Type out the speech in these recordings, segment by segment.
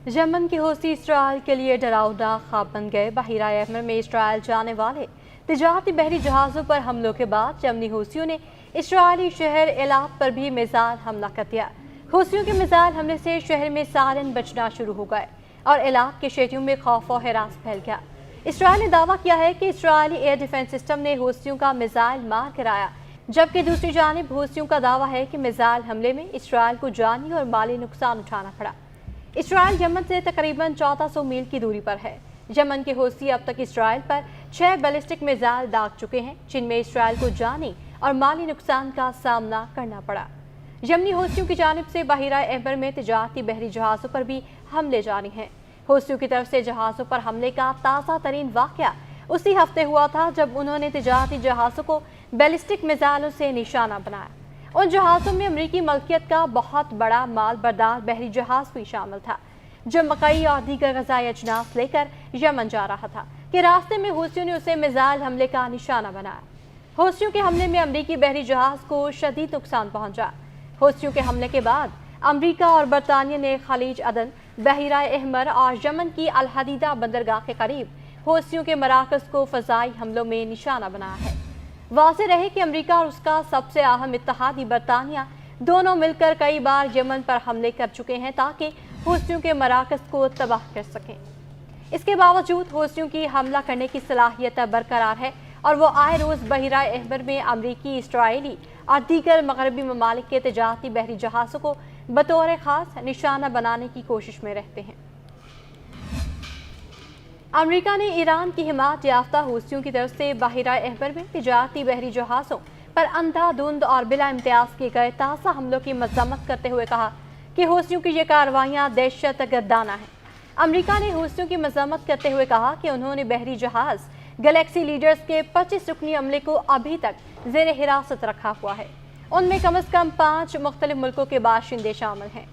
Yemen के हौसी Israel के लिए डरावना ख्वाब बन गए। बहीरा अहमर में इसराइल जाने वाले तिजारती बहरी जहाज़ों पर हमलों के बाद यमनी हौसियों ने इसराइली शहर एलात पर भी मिसाइल हमला कर दिया। हौसियों के मिसाइल हमले से शहर में सायरन बजना शुरू हो गए और एलात के शहरियों में खौफ और हिरास फैल गया। इसराइल ने दावा किया है कि इसराइली एयर डिफेंस सिस्टम ने हौसियों का मिसाइल मार गिराया, जबकि दूसरी जानिब हौसियों का दावा है कि मिसाइल हमले में इसराइल को जानी और माली नुकसान उठाना पड़ा। इसराइल यमन से तकरीबन 1400 मील की दूरी पर है। यमन के हौसी अब तक इसराइल पर 6 बैलिस्टिक मिसाइल दाग चुके हैं, जिनमें इसराइल को जानी और माली नुकसान का सामना करना पड़ा। यमनी हौसियों की जानिब से बहीरा अहमर में तिजारती बहरी जहाज़ों पर भी हमले जारी हैं। हौसियों की तरफ से जहाज़ों पर हमले का ताज़ा तरीन वाक़या उसी हफ्ते हुआ था, जब उन्होंने तिजारती जहाज़ों को बैलिस्टिक मिसाइलों से निशाना बनाया। उन जहाज़ों में अमरीकी मलकियत का बहुत बड़ा माल बरदार बहरी जहाज़ भी शामिल था, जो मकई और दीगर ग़िज़ाई अजनास लेकर यमन जा रहा था कि रास्ते में हौसियों ने उसे मिसाइल हमले का निशाना बनाया। हौसियों के हमले में अमरीकी बहरी जहाज़ को शदीद नुकसान पहुंचा। हौसियों के हमले के बाद अमरीका और बरतानिया ने खलीज अदन, बहीरा अहमर और यमन की अल हदीदा बंदरगाह के करीब हौसियों के मराकज़ को फ़ज़ाई हमलों में निशाना बनाया है। वाज़ेह रहे कि अमरीका और उसका सबसे अहम इत्तेहादी बरतानिया दोनों मिलकर कई बार यमन पर हमले कर चुके हैं ताकि हौसियों के मराकज़ को तबाह कर सकें। इसके बावजूद हौसियों की हमला करने की सलाहियत बरकरार है और वो आए रोज़ बहीरा अहमर में अमरीकी, इसराइली और दीगर मगरबी ममालिक के तिजारती बहरी जहाज़ों को बतौर ख़ास निशाना बनाने की कोशिश में रहते हैं। अमरीका ने ईरान की हिमायत याफ्ता हौसियों की तरफ से बहीरा अहमर में तिजारती बहरी जहाज़ों पर अंधाधुंध और बिला इम्तियाज़ किए गए ताज़ा हमलों की मज़म्मत करते हुए कहा कि हौसियों की ये कार्रवाइयाँ दहशत गर्दाना हैं। अमरीका ने हौसियों की मज़म्मत करते हुए कहा कि उन्होंने बहरी जहाज़ गैलेक्सी लीडर्स के 25 रुकनी अमले को अभी तक ज़ेर हिरासत रखा हुआ है। उनमें कम अज़ कम 5 मुख्तलिफ मुल्कों के बाशिंदे शामिल हैं।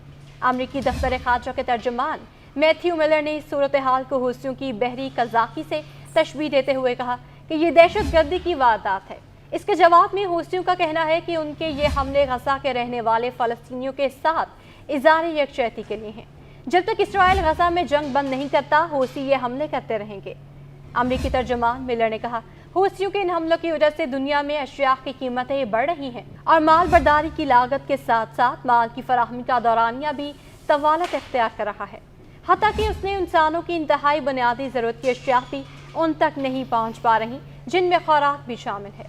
अमरीकी दफ्तर ख़ारजा के तर्जुमान मैथ्यू मिलर ने इस सूरत हाल को हौसियों की बहरी कज़ाकी से तशबीह देते हुए कहा कि ये दहशत गर्दी की वारदात है। इसके जवाब में हौसियों का कहना है कि उनके ये हमले गज़ा के रहने वाले फ़लस्तीनियों के साथ इज़हार यकजहती के लिए हैं। जब तक इसराइल गज़ा में जंग बंद नहीं करता, हौसी ये हमले करते रहेंगे। अमरीकी तर्जुमान मिलर ने कहा, हौसियों के इन हमलों की वजह से दुनिया में अशिया की कीमतें बढ़ रही हैं और माल बर्दारी की लागत के साथ साथ माल की फराहमी का दौरानिया भी तवालत इख्तियार कर रहा है। हत्ता कि उसने इंसानों की इंतहाई बुनियादी ज़रूरत की अशिया भी उन तक नहीं पहुँच पा रही, जिनमें खुराक भी शामिल है।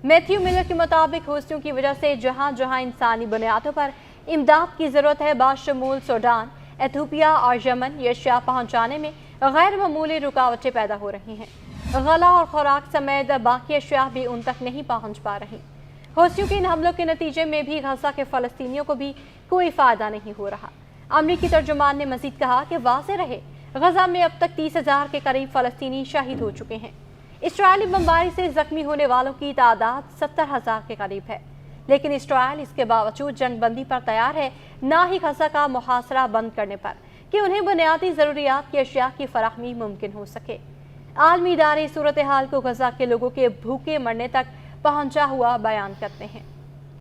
मैथ्यू मिलर के मुताबिक हौसियों की वजह से जहाँ जहाँ इंसानी बुनियादों पर इमदाद की ज़रूरत है, बाशमूल सूडान, एथियोपिया और यमन, ये अशिया पहुँचाने में गैर मामूली रुकावटें पैदा हो रही हैं। गला और खुराक समेत बाकी अशिया भी उन तक नहीं पहुँच पा रही। हौसियों के इन हमलों के नतीजे में भी गज़ा के फ़लस्तीनियों को भी कोई फ़ायदा नहीं हो रहा। अमरीकी तर्जुमान ने मज़ीद कहा कि वाज़ेह रहे, गज़ा में अब तक 30,000 के करीब फ़लस्तीनी शहीद हो चुके हैं। इसराइली बमबारी से ज़ख्मी होने वालों की तादाद 70,000 के करीब है, लेकिन इसराइल इसके बावजूद जंगबंदी पर तैयार है, ना ही गज़ा का मुहासरा बंद करने पर कि उन्हें बुनियादी ज़रूरियात की अशिया की फराहमी मुमकिन हो सके। आलमी इदारे सूरत हाल को गज़ा के लोगों के भूखे मरने तक पहुँचा हुआ बयान करते हैं।